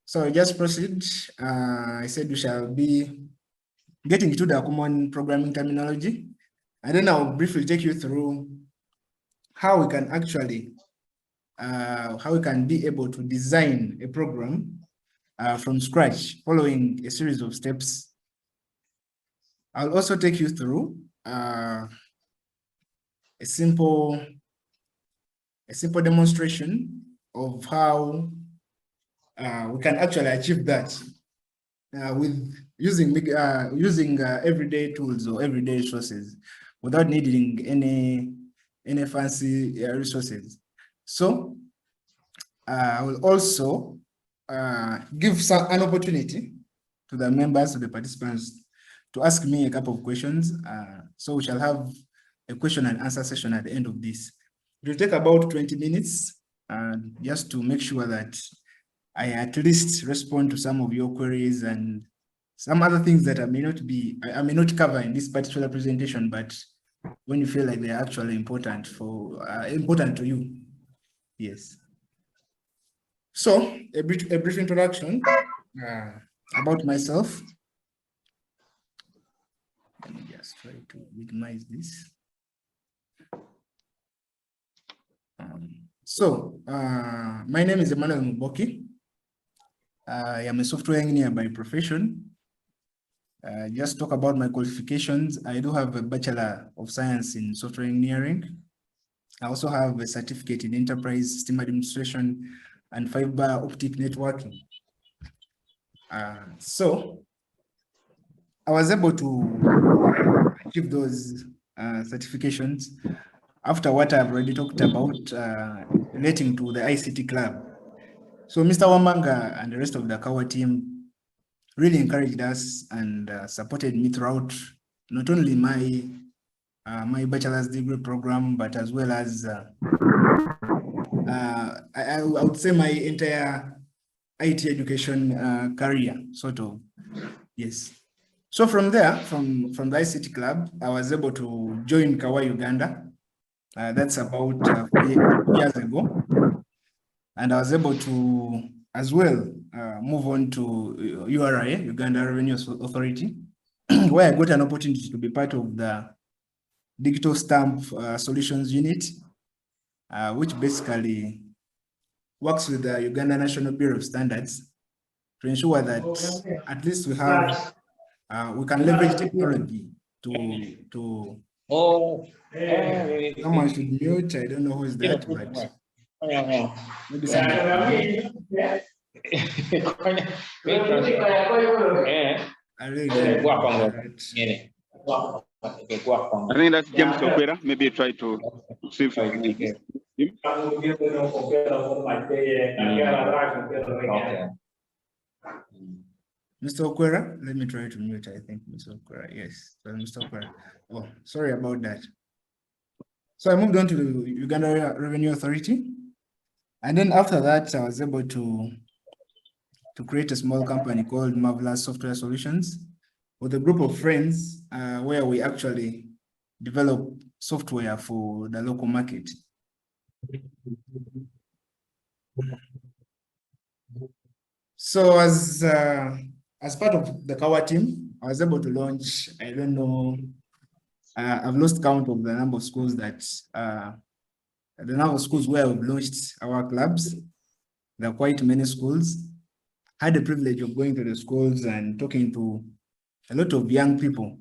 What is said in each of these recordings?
So I just proceed. I said we shall be getting to the common programming terminology, and then I'll briefly take you through how we can actually, how we can be able to design a program from scratch, following a series of steps. I'll also take you through a simple demonstration of how we can actually achieve that with using everyday tools or everyday resources without needing any fancy resources. So I will also give an opportunity to the members, to the participants, to ask me a couple of questions. So we shall have a question and answer session at the end of this. It will take about 20 minutes just to make sure that I at least respond to some of your queries and some other things that I may not cover in this particular presentation, but when you feel like they're actually important to you. Yes. So a brief introduction about myself. Let me just try to minimize this. My name is Emmanuel Muboki. I am a software engineer by profession. Just talk about my qualifications. I do have a Bachelor of Science in Software Engineering. I also have a certificate in Enterprise System Administration and Fiber Optic Networking. So I was able to achieve those certifications after what I've already talked about relating to the ICT Club. So Mr. Wamanga and the rest of the KAWA team really encouraged us and supported me throughout not only my my bachelor's degree program, but as well as I would say my entire IT education career, sort of. Yes. So from there, from the ICT Club, I was able to join KAWA Uganda. That's about 4 years ago. And I was able to, as well, move on to URA, Uganda Revenue Authority, where I got an opportunity to be part of the Digital Stamp Solutions Unit, which basically works with the Uganda National Bureau of Standards to ensure that at least we have, we can leverage technology to someone should mute. I don't know who is that, but maybe somebody. I really don't know. I think that's James Okwera. Maybe try to see if you can him. Mr. Okwera, let me try to mute. I think Mr. Okwera, yes, so Mr. Okwera. Oh, sorry about that. So I moved on to the Uganda Revenue Authority, and then after that, I was able to create a small company called Marvelous Software Solutions with a group of friends, where we actually develop software for the local market. So as part of the KAWA team, I was able to launch, I don't know, I've lost count of the number of schools that, the number of schools where we've launched our clubs. There are quite many schools. I had the privilege of going to the schools and talking to a lot of young people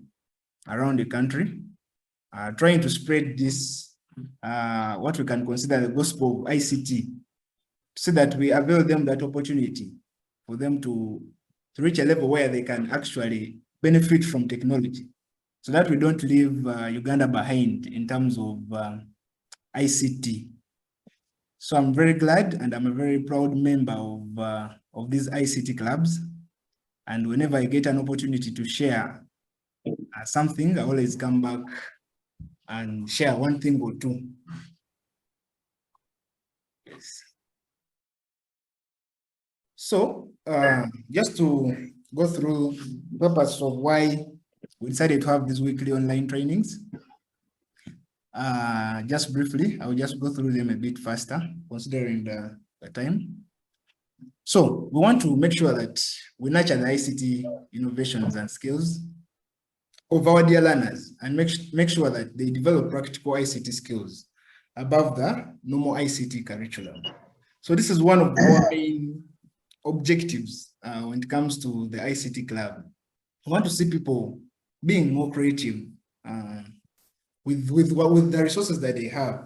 around the country, trying to spread this, what we can consider the gospel of ICT, so that we avail them that opportunity for them to reach a level where they can actually benefit from technology, so that we don't leave Uganda behind in terms of ICT. So I'm very glad, and I'm a very proud member of these ICT clubs. And whenever I get an opportunity to share something, I always come back and share one thing or two. Yes. So just to go through the purpose of why we decided to have these weekly online trainings, just briefly, I'll just go through them a bit faster, considering the time. So we want to make sure that we nurture the ICT innovations and skills of our dear learners and make sure that they develop practical ICT skills above the normal ICT curriculum. So this is one of our main objectives when it comes to the ICT club. We want to see people being more creative with the resources that they have.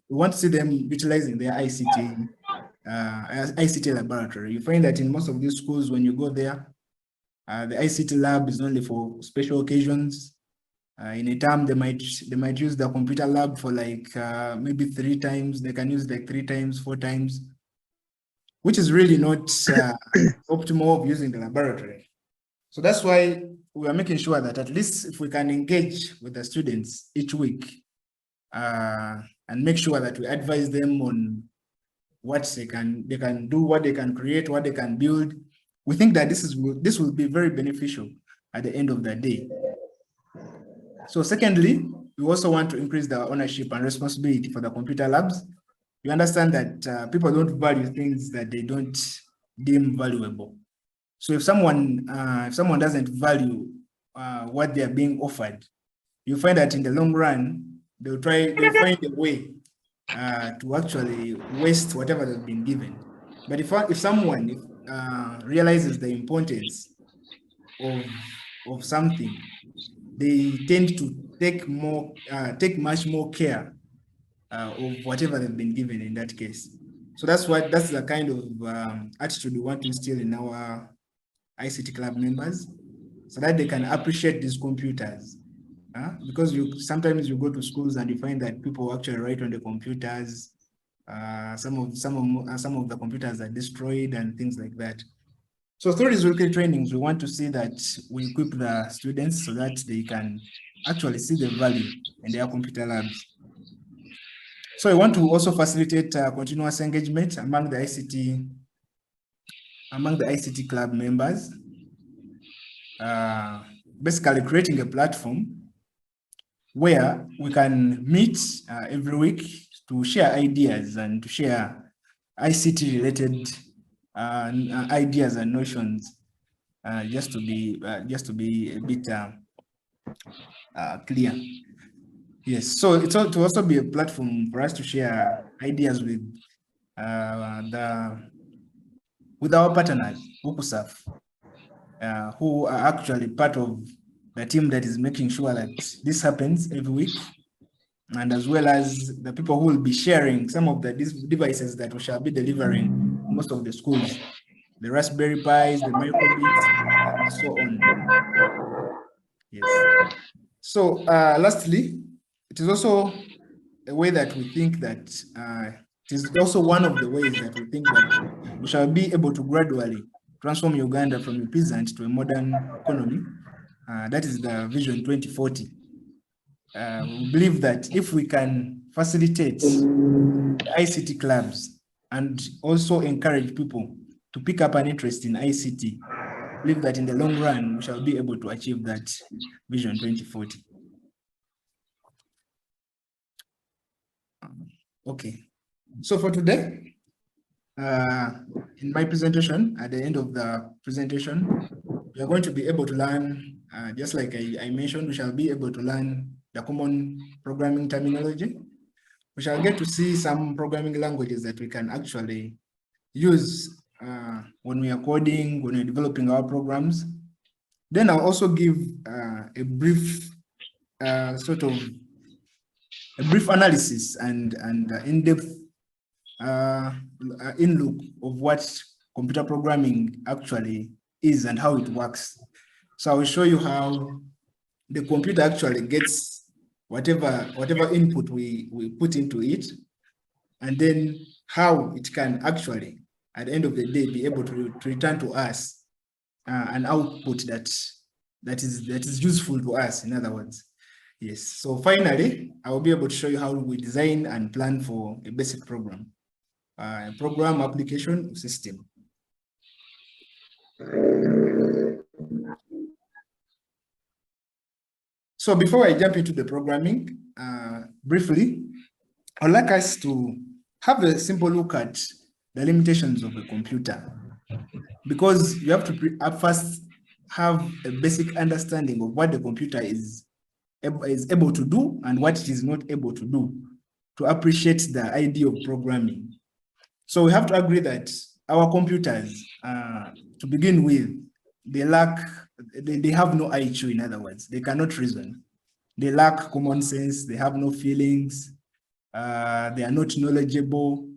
We want to see them utilizing their ICT laboratory. You find that in most of these schools, when you go there, the ICT lab is only for special occasions. In a term, they might use the computer lab for like maybe 3 times. They can use like 3 times, 4 times, which is really not optimal of using the laboratory. So that's why we are making sure that at least if we can engage with the students each week and make sure that we advise them on what they can do, what they can create, what they can build. We think that this will be very beneficial at the end of the day. So secondly, we also want to increase the ownership and responsibility for the computer labs. You understand that people don't value things that they don't deem valuable. So if someone doesn't value what they are being offered, you find that in the long run, they'll find a way to actually waste whatever they've been given. But if someone realizes the importance of something, they tend to take much more care of whatever they've been given in that case. So that's the kind of attitude we want to instill in our ICT club members, so that they can appreciate these computers. Because sometimes you go to schools and you find that people actually write on the computers. Some of the computers are destroyed and things like that. So through these weekly trainings, we want to see that we equip the students so that they can actually see the value in their computer labs. So we want to also facilitate continuous engagement among the ICT club members, basically creating a platform where we can meet every week to share ideas and to share ICT related ideas and notions, just to be a bit clear. Yes, so it's to also be a platform for us to share ideas with our partners, WUKUSAF, who are actually part of the team that is making sure that this happens every week, and as well as the people who will be sharing some of the devices that we shall be delivering most of the schools, the Raspberry Pis, the microbits, and so on. Yes. So lastly, it is also a way that we think that it is also one of the ways that we think that we shall be able to gradually transform Uganda from a peasant to a modern economy. That is the Vision 2040. We believe that if we can facilitate the ICT clubs and also encourage people to pick up an interest in ICT, I believe that in the long run, we shall be able to achieve that Vision 2040. Okay, so for today, in my presentation, at the end of the presentation, we are going to be able to learn, just like I mentioned, we shall be able to learn the common programming terminology. We shall get to see some programming languages that we can actually use when we are coding, when we're developing our programs. Then I'll also give a brief analysis and in-depth in-look of what computer programming actually is and how it works. So I will show you how the computer actually gets whatever input we put into it, and then how it can actually, at the end of the day, be able to return to us an output that is useful to us, in other words. Yes, so finally, I will be able to show you how we design and plan for a basic program, program application system. So before I jump into the programming, briefly, I'd like us to have a simple look at the limitations of a computer, because you have to first have a basic understanding of what the computer is able to do and what it is not able to do to appreciate the idea of programming. So we have to agree that our computers, to begin with, they have no IQ, in other words, they cannot reason. They lack common sense, they have no feelings, they are not knowledgeable,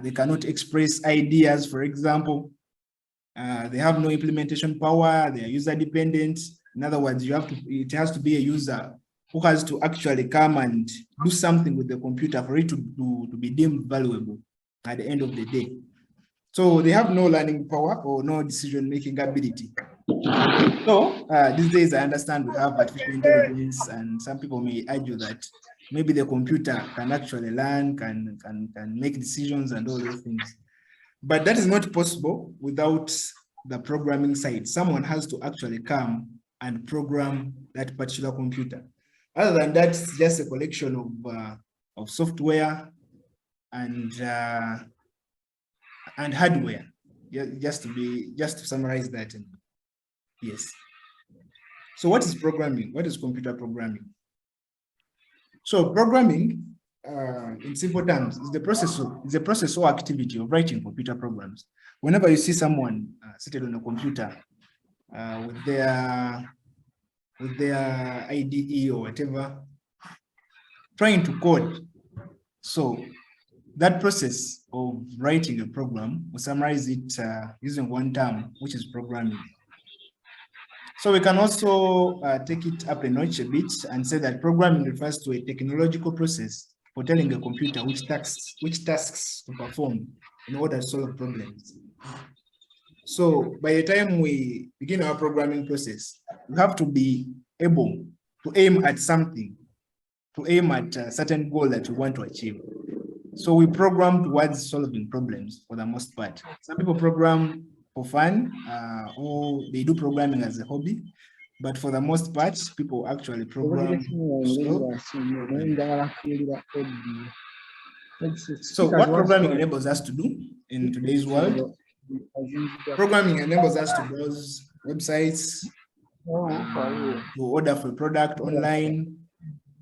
they cannot express ideas, for example. They have no implementation power, they are user dependent. In other words, it has to be a user who has to actually come and do something with the computer for it to be deemed valuable at the end of the day. So they have no learning power or no decision-making ability. So these days I understand we have artificial intelligence, and some people may argue that maybe the computer can actually learn, can make decisions and all those things. But that is not possible without the programming side. Someone has to actually come and program that particular computer. Other than that, it's just a collection of software and hardware. Just to summarize that. Yes. So what is programming? What is computer programming? So programming, in simple terms, is the process or activity of writing computer programs. Whenever you see someone seated on a computer with their IDE or whatever, trying to code. So that process of writing a program, we summarize it using one term, which is programming. So we can also take it up a notch a bit and say that programming refers to a technological process for telling a computer which tasks to perform in order to solve problems. So by the time we begin our programming process, we have to be able to aim at something, to aim at a certain goal that we want to achieve. So we program towards solving problems for the most part. Some people program for fun, or they do programming as a hobby, but for the most part, people actually program. So what programming enables us to do in today's world? Programming enables us to browse websites, to order for a product online,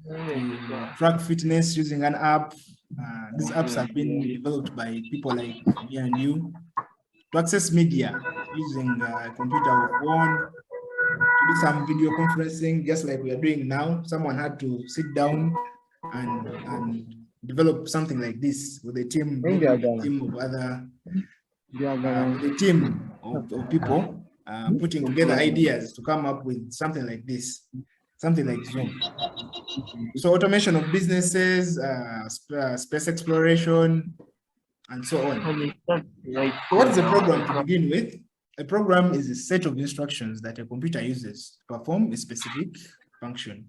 to track fitness using an app. These apps have been developed by people like me and you. To access media using a computer or phone, to do some video conferencing, just like we are doing now. Someone had to sit down and develop something like this with a team of people putting together ideas to come up with something like this, something like Zoom. So automation of businesses, space exploration, and so on. So what is a program to begin with? A program is a set of instructions that a computer uses to perform a specific function.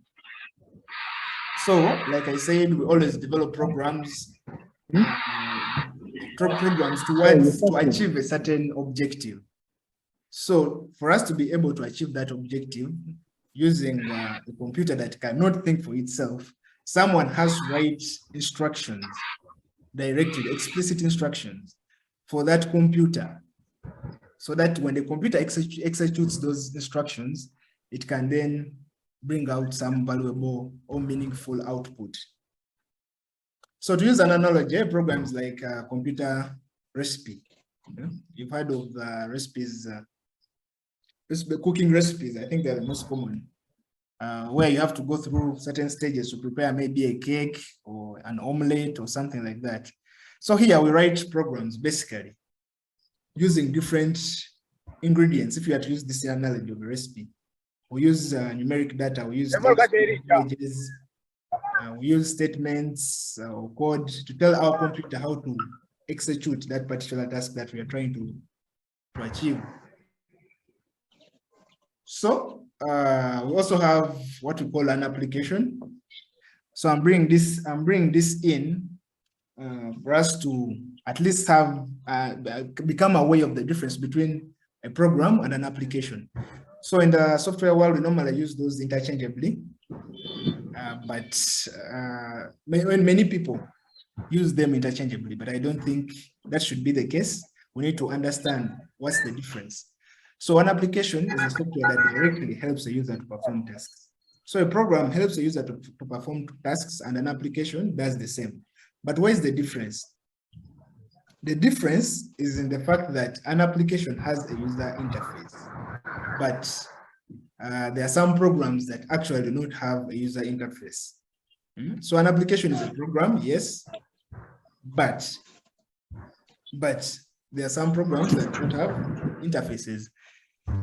So, like I said, we always develop programs to achieve a certain objective. So for us to be able to achieve that objective using a computer that cannot think for itself, someone has to write instructions, directed, explicit instructions for that computer, so that when the computer executes those instructions, it can then bring out some valuable or meaningful output. So to use an analogy, programs like computer recipe. You've heard of recipes, cooking recipes. I think they're the most common, where you have to go through certain stages to prepare maybe a cake or an omelette or something like that. So here we write programs basically using different ingredients. If you have to use this analogy of a recipe, we use numeric data, we use images, we use statements or code to tell our computer how to execute that particular task that we are trying to achieve. So we also have what we call an application. So I'm bringing this in for us to at least have become aware of the difference between a program and an application. So in the software world, we normally use those interchangeably, but many people use them interchangeably, but I don't think that should be the case. We need to understand what's the difference. So an application is a software that directly helps a user to perform tasks. So a program helps a user to perform tasks, and an application does the same. But what is the difference? The difference is in the fact that an application has a user interface, but there are some programs that actually do not have a user interface. So an application is a program, yes, but there are some programs that don't have interfaces.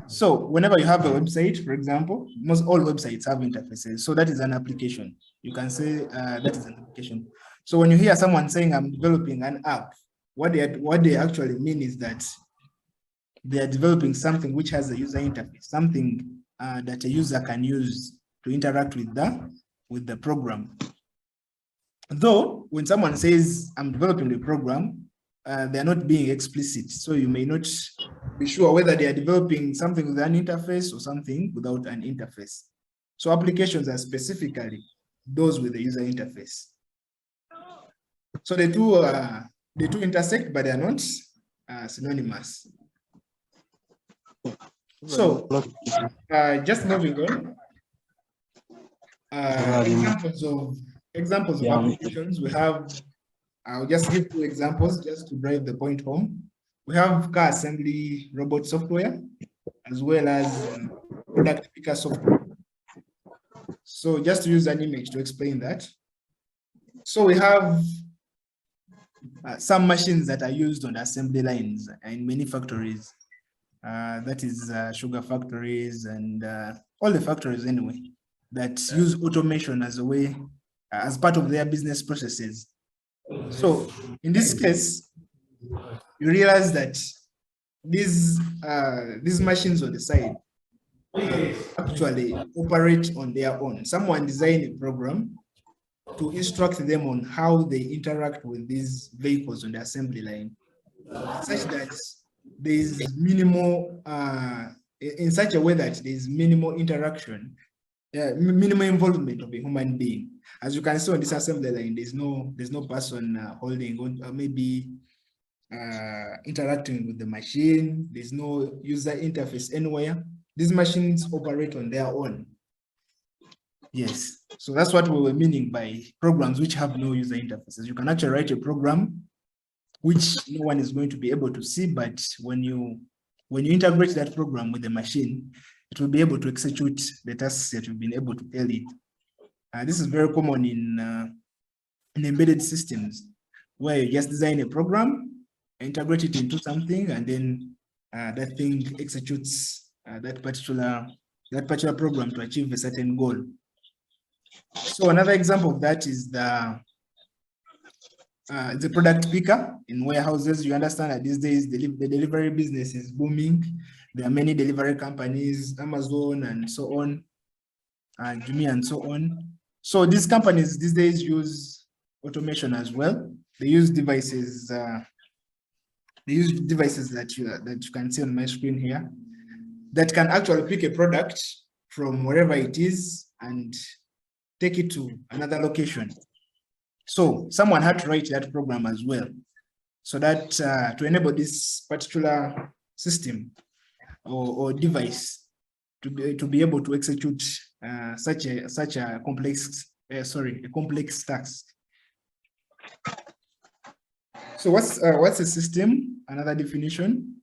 So whenever you have a website, for example, most all websites have interfaces. So that is an application. You can say that is an application. So when you hear someone saying I'm developing an app, what they actually mean is that they are developing something which has a user interface, something that a user can use to interact with the program. Though when someone says I'm developing the program, they're not being explicit. So you may not be sure whether they are developing something with an interface or something without an interface. So applications are specifically those with the user interface. So the two intersect, but they are not synonymous. So just moving on, examples of applications we have. I'll just give 2 examples just to drive the point home. We have car assembly robot software, as well as product picker software. So just to use an image to explain that. So we have some machines that are used on assembly lines in many factories. That is sugar factories and all the factories anyway, that use automation as a way, as part of their business processes. So in this case, you realize that these machines on the side actually operate on their own. Someone designed a program to instruct them on how they interact with these vehicles on the assembly line, such that there is minimal, in such a way that there is minimal interaction, minimal involvement of a human being. As you can see on this assembly line, there's no person holding on, maybe interacting with the machine. There's no user interface anywhere. These machines operate on their own. Yes, so that's what we were meaning by programs which have no user interfaces. You can actually write a program which no one is going to be able to see, but when you integrate that program with the machine, it will be able to execute the tasks that you've been able to tell it. This is very common in embedded systems, where you just design a program, integrate it into something, and then that thing executes that particular program to achieve a certain goal. So another example of that is the product picker in warehouses. You understand that these days the delivery business is booming. There are many delivery companies, Amazon and so on, Jumia and so on. So these companies these days use automation as well. They use devices. They use devices that you can see on my screen here, that can actually pick a product from wherever it is and take it to another location. So someone had to write that program as well, so that to enable this particular system or device to be able to execute such a complex task. So what's a system? Another definition.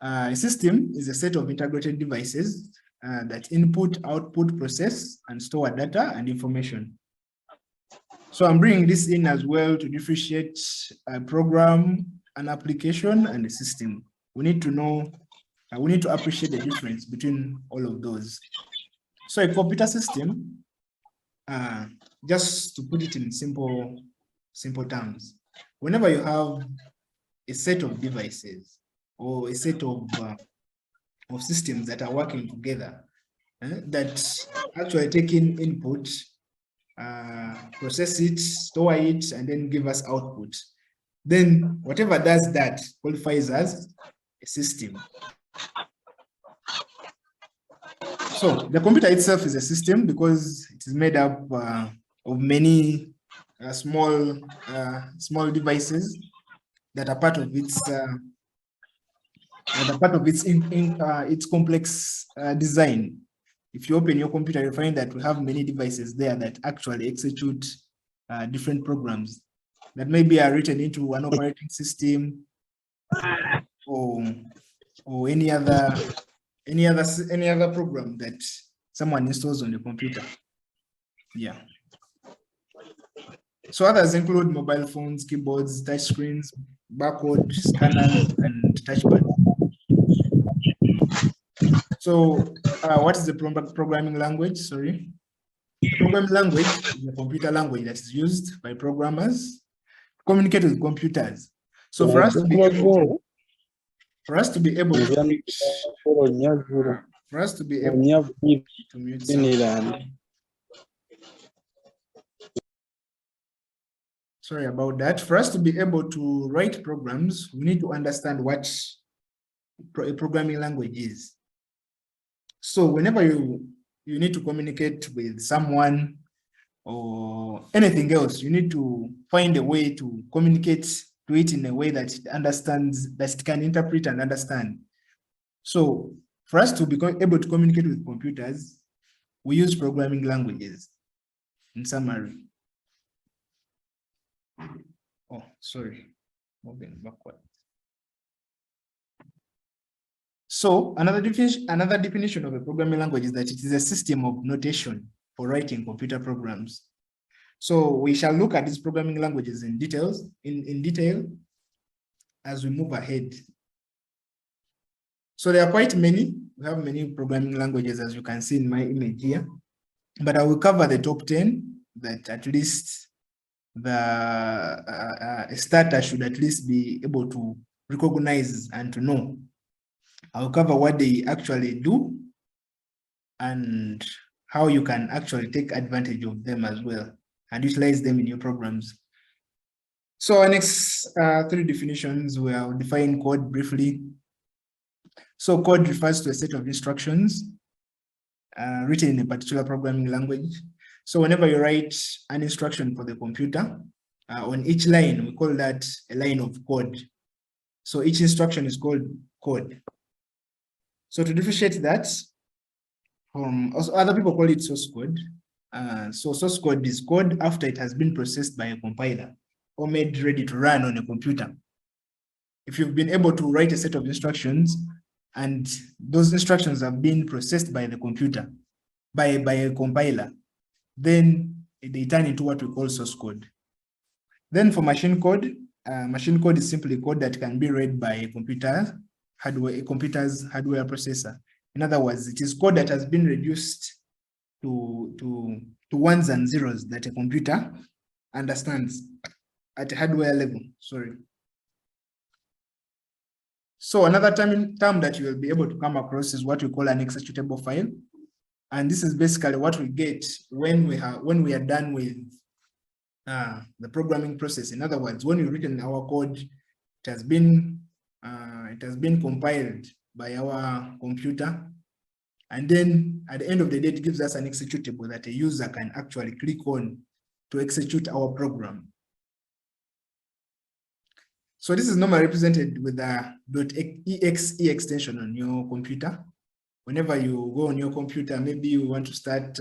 A system is a set of integrated devices that input, output, process, and store data and information. So I'm bringing this in as well to differentiate a program, an application, and a system. We need to know, we need to appreciate the difference between all of those. So a computer system, just to put it in simple terms, whenever you have a set of devices or a set of systems that are working together, that actually take in input, process it, store it, and then give us output, then whatever does that qualifies as a system. So the computer itself is a system because it is made up of many small devices that are part of its complex design. If you open your computer, you find that we have many devices there that actually execute different programs that maybe are written into an operating system or any other program that someone installs on the computer. Yeah. So others include mobile phones, keyboards, touch screens, barcode scanners, and touchpads. So what is the programming language? Sorry. The programming language is a computer language that is used by programmers to communicate with computers. So for us to be able to mute sound. Sorry about that. For us to be able to write programs, we need to understand what a programming language is. So whenever you need to communicate with someone or anything else, you need to find a way to communicate to it in a way that it understands, that it can interpret and understand. So for us to be able to communicate with computers, we use programming languages. In summary. Oh, sorry, moving backward. So another definition of a programming language is that it is a system of notation for writing computer programs. So we shall look at these programming languages in detail as we move ahead. So there are quite many. We have many programming languages, as you can see in my image here, but I will cover the top 10 that at least a starter should at least be able to recognize and to know. I'll cover what they actually do and how you can actually take advantage of them as well and utilize them in your programs. So our next three definitions, we'll define code briefly. So code refers to a set of instructions written in a particular programming language. So whenever you write an instruction for the computer, on each line, we call that a line of code. So each instruction is called code. So to differentiate that from, also other people call it source code. So source code is code after it has been processed by a compiler or made ready to run on a computer. If you've been able to write a set of instructions and those instructions have been processed by the computer, by a compiler, then they turn into what we call source code. Then for machine code is simply code that can be read by a computer's hardware processor. In other words, it is code that has been reduced to ones and zeros that a computer understands at a hardware level. Sorry. So another term that you will be able to come across is what we call an executable file. And this is basically what we get when we are done with the programming process. In other words, when we've written our code, it has been compiled by our computer, and then at the end of the day, it gives us an executable that a user can actually click on to execute our program. So this is normally represented with a .exe extension on your computer. Whenever you go on your computer, maybe you want to start,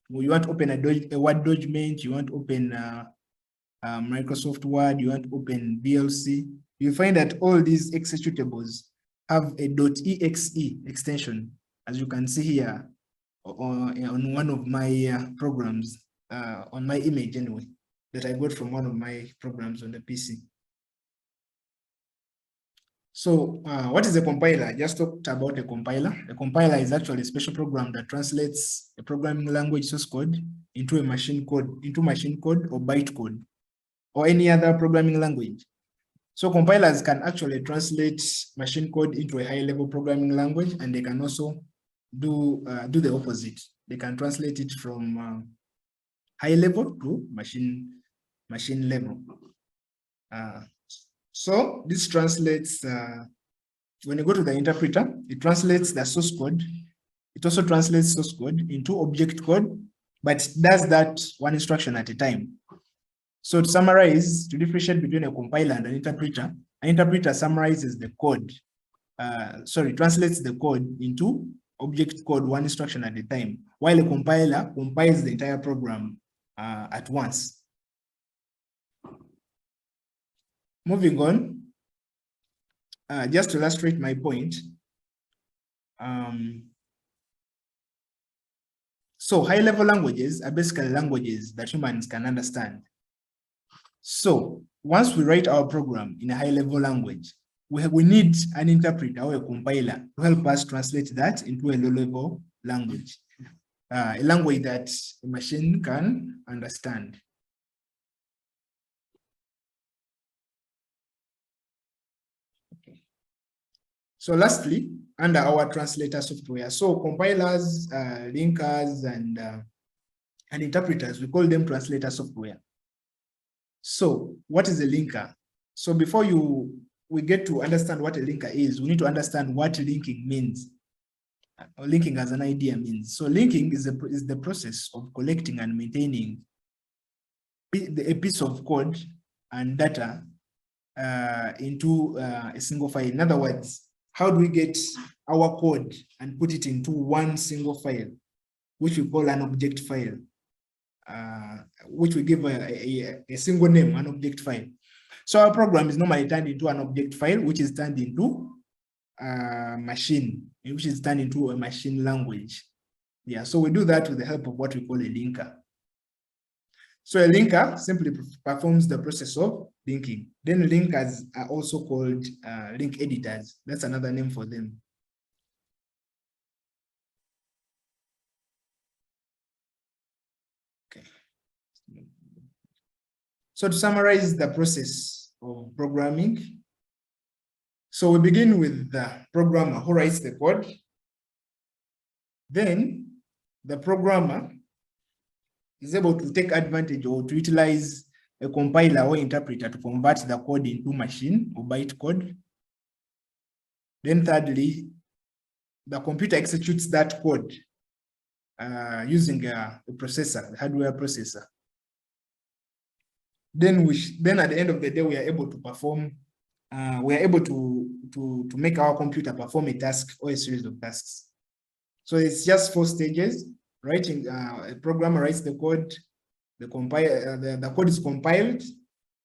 you want to open a Word document, you want to open Microsoft Word, you want to open VLC, you find that all these executables have a .exe extension, as you can see here on one of my programs, on my image anyway, that I got from one of my programs on the PC. So what is a compiler? I just talked about a compiler. A compiler is actually a special program that translates a programming language source code into machine code or bytecode or any other programming language. So compilers can actually translate machine code into a high-level programming language, and they can also do the opposite. They can translate it from high level to machine level. So this translates, when you go to the interpreter, it translates the source code. It also translates source code into object code, but it does that one instruction at a time. So to summarize, to differentiate between a compiler and an interpreter summarizes the code, translates the code into object code one instruction at a time, while a compiler compiles the entire program at once. Moving on, just to illustrate my point, so high-level languages are basically languages that humans can understand. So once we write our program in a high-level language, we need an interpreter or a compiler to help us translate that into a low-level language, a language that a machine can understand. Okay. So lastly, under our translator software, so compilers, linkers, and interpreters, we call them translator software. So what is a linker? So before we get to understand what a linker is, we need to understand what linking means, or linking as an idea means. So linking is the process of collecting and maintaining a piece of code and data into a single file. In other words, how do we get our code and put it into one single file, which we call an object file, which we give a single name, an object file. So our program is normally turned into an object file, which is turned into a machine, which is turned into a machine language. Yeah, so we do that with the help of what we call a linker. So a linker simply performs the process of linking. Then linkers are also called link editors. That's another name for them. Okay. So to summarize the process of programming, so we begin with the programmer who writes the code. Then the programmer is able to take advantage or to utilize a compiler or interpreter to convert the code into machine or byte code. Then thirdly, the computer executes that code using a processor, a hardware processor. Then at the end of the day, we are able to perform, we are able to make our computer perform a task or a series of tasks. So it's just 4 stages. Writing, a programmer writes the code, the code is compiled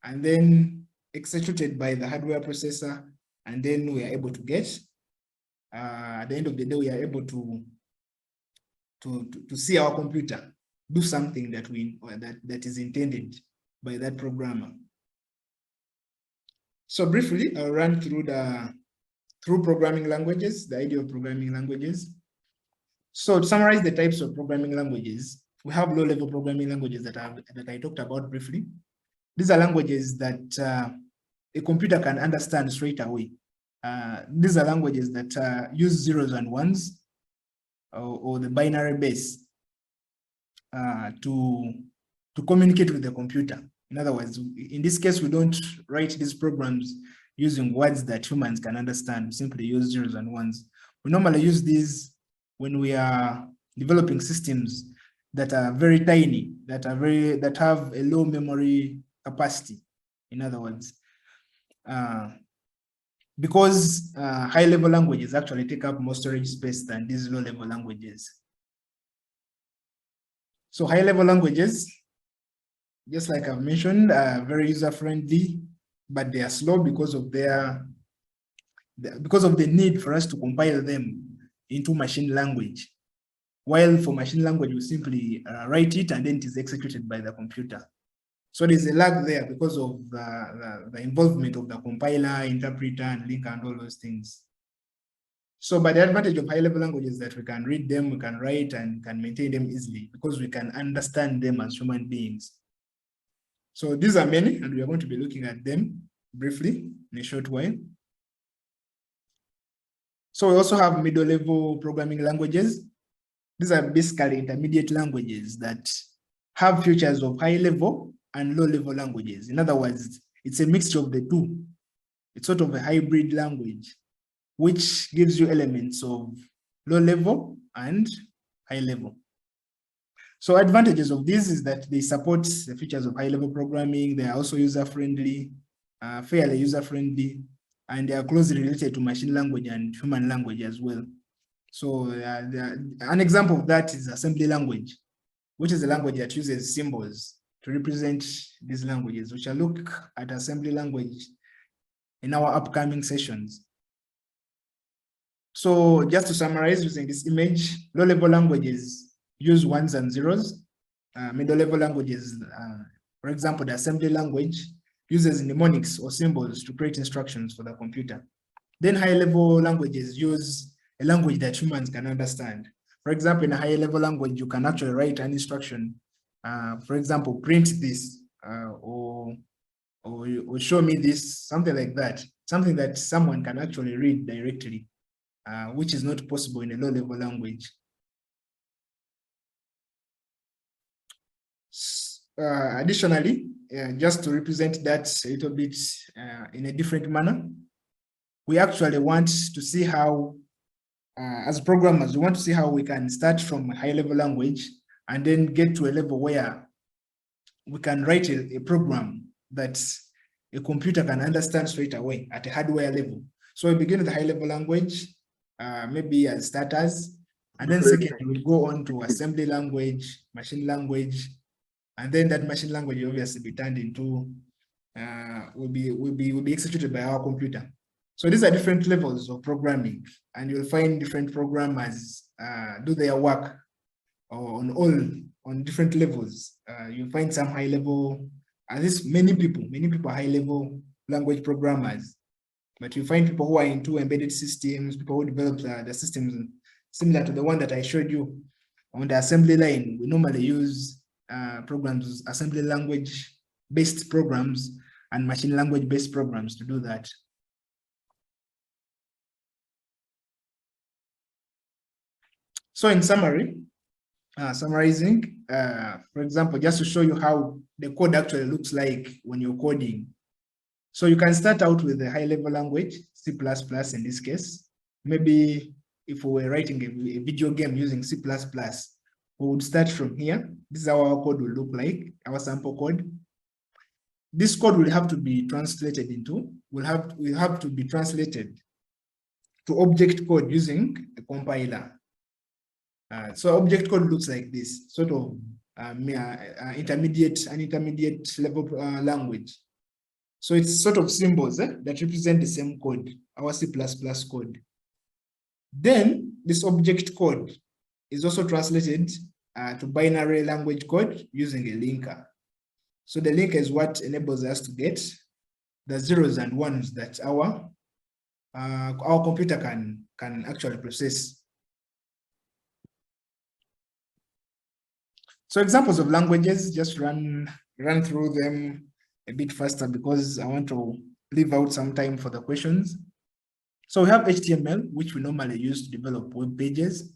and then executed by the hardware processor, and then we are able to get, at the end of the day, we are able to see our computer do something that is intended by that programmer. So briefly, I'll run through programming languages, the idea of programming languages. So to summarize the types of programming languages, we have low-level programming languages that I talked about briefly. These are languages that a computer can understand straight away. These are languages that use zeros and ones or the binary base to communicate with the computer. In other words, in this case, we don't write these programs using words that humans can understand. We simply use zeros and ones. We normally use these when we are developing systems that are very tiny, that have a low memory capacity. In other words, because high-level languages actually take up more storage space than these low-level languages. So high-level languages, just like I've mentioned, are very user-friendly, but they are slow because of the need for us to compile them into machine language. While for machine language, you simply write it and then it is executed by the computer. So there's a lag there because of the involvement of the compiler, interpreter, and linker, and all those things. So by the advantage of high-level languages is that we can read them, we can write, and can maintain them easily because we can understand them as human beings. So these are many, and we are going to be looking at them briefly in a short while. So we also have middle-level programming languages. These are basically intermediate languages that have features of high-level and low-level languages. In other words, it's a mixture of the two. It's sort of a hybrid language, which gives you elements of low-level and high-level. So advantages of this is that they support the features of high-level programming. They are also user-friendly, fairly user-friendly, and they are closely related to machine language and human language as well. So an example of that is assembly language, which is a language that uses symbols to represent these languages. We shall look at assembly language in our upcoming sessions. So just to summarize, using this image, low-level languages use ones and zeros. Middle-level languages, for example, the assembly language uses mnemonics or symbols to create instructions for the computer. Then high-level languages use a language that humans can understand. For example, in a high-level language, you can actually write an instruction. For example, print this, or show me this, something like that. Something that someone can actually read directly, which is not possible in a low-level language. Additionally, just to represent that a little bit in a different manner, we actually want to see how, as programmers, we want to see how we can start from a high-level language and then get to a level where we can write a program that a computer can understand straight away at a hardware level. So we begin with the high-level language, maybe as starters, and then second, we'll go on to assembly language, machine language, and then that machine language will obviously be turned into, will be executed by our computer. So these are different levels of programming, and you'll find different programmers do their work on different levels. You'll find some high level, at least many people are high level language programmers, but you find people who are into embedded systems, people who develop the systems similar to the one that I showed you on the assembly line. We normally use programs, assembly language based programs and machine language based programs to do that. So in summary, summarizing, for example, just to show you how the code actually looks like when you're coding. So you can start out with a high-level language, C++ in this case. Maybe if we were writing a video game using C++, we would start from here. This is how our code will look like, our sample code. This code will have to be translated into, will have to be translated to object code using a compiler. So object code looks like this, sort of intermediate level language. So it's sort of symbols that represent the same code, our C++ code. Then this object code is also translated to binary language code using a linker. So the linker is what enables us to get the zeros and ones that our computer can actually process. So examples of languages, just run through them a bit faster because I want to leave out some time for the questions. So we have HTML, which we normally use to develop web pages.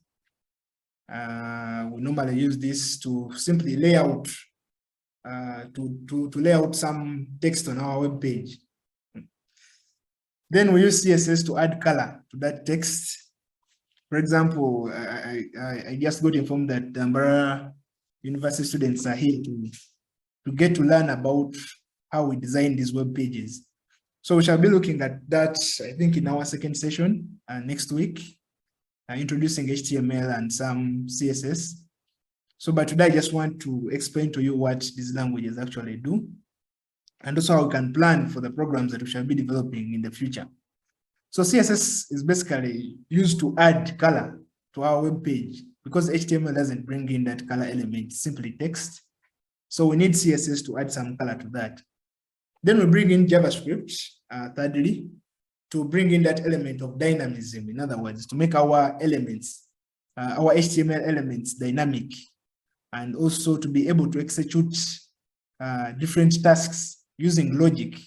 We normally use this to simply lay out, to lay out some text on our web page. Then we use CSS to add color to that text. For example, I just got informed that the Ambara University students are here to get to learn about how we design these web pages. So we shall be looking at that, I think, in our second session next week, introducing HTML and some CSS. So, but today I just want to explain to you what these languages actually do, and also how we can plan for the programs that we shall be developing in the future. So CSS is basically used to add color to our web page because HTML doesn't bring in that color element, simply text. So we need CSS to add some color to that. Then we bring in JavaScript, thirdly, to bring in that element of dynamism. In other words, to make our elements, our HTML elements dynamic, and also to be able to execute different tasks using logic.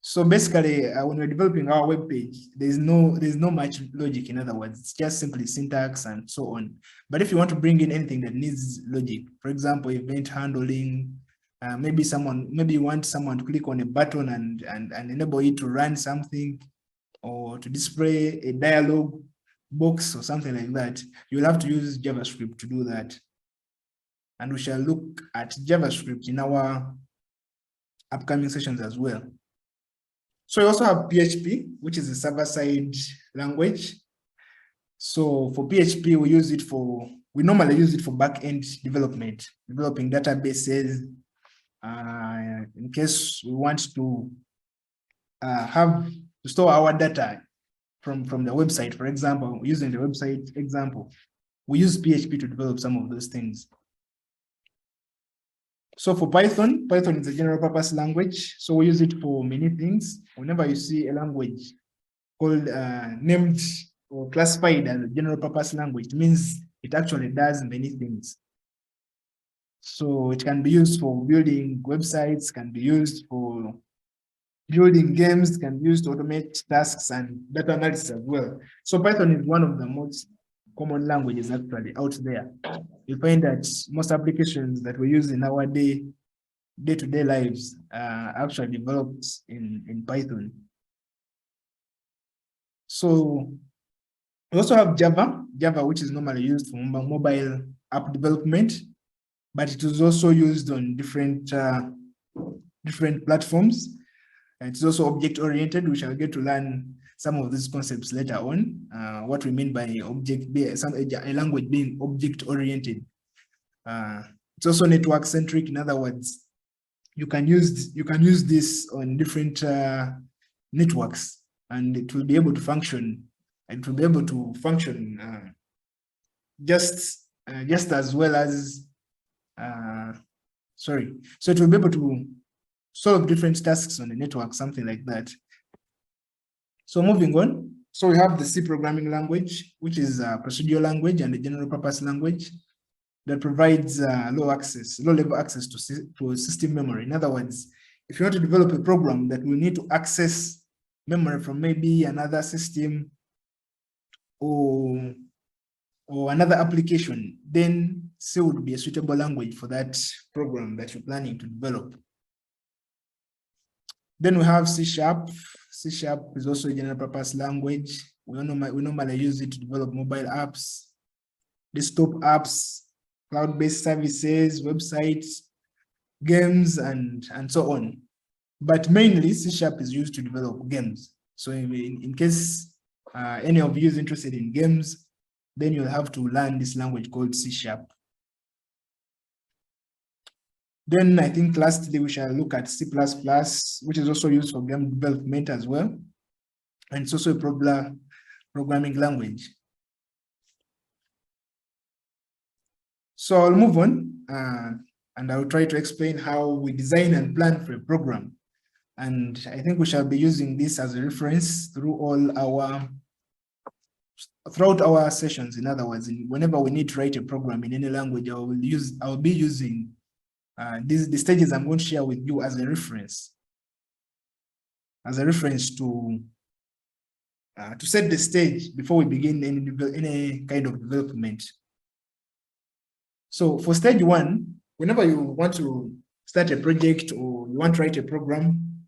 So basically, when we're developing our web page, there's no much logic. In other words, it's just simply syntax and so on. But if you want to bring in anything that needs logic, for example, event handling, maybe you want someone to click on a button and enable it to run something, or to display a dialog box or something like that, you'll have to use JavaScript to do that. and we shall look at JavaScript in our upcoming sessions as well. So we also have PHP, which is a server-side language. So for PHP, we normally use it for back-end development, developing databases. In case we want to store our data from the website, for example, using the website example, we use PHP to develop some of those things. So for Python is a general purpose language. So we use it for many things. Whenever you see a language called named or classified as a general purpose language, it means it actually does many things. So it can be used for building websites, can be used for building games, can be used to automate tasks and data analysis as well. So Python is one of the most common languages actually out there. You find that most applications that we use in our day-to-day lives are actually developed in Python. So we also have Java, which is normally used for mobile app development, but it is also used on different platforms. And it's also object-oriented. We shall get to learn some of these concepts later on. What we mean by a language being object-oriented. It's also network-centric. In other words, you can use this on different networks, and it will be able to function. And it will be able to function just as well as so it will be able to solve different tasks on the network, something like that. So moving on, so we have the C programming language, which is a procedural language and a general purpose language that provides low-level access to system memory. In other words, if you want to develop a program that will need to access memory from maybe another system or another application, then C would be a suitable language for that program that you're planning to develop. Then we have C#. C# is also a general purpose language. We normally use it to develop mobile apps, desktop apps, cloud-based services, websites, games, and so on. But mainly C# is used to develop games. So in case any of you is interested in games, then you'll have to learn this language called C#. Then I think lastly, we shall look at C++, which is also used for game development as well. And it's also a popular programming language. So I'll move on and I'll try to explain how we design and plan for a program. And I think we shall be using this as a reference throughout our sessions. In other words, whenever we need to write a program in any language, I'll be using the stages I'm going to share with you as a reference to set the stage before we begin any kind of development. So for stage one, whenever you want to start a project or you want to write a program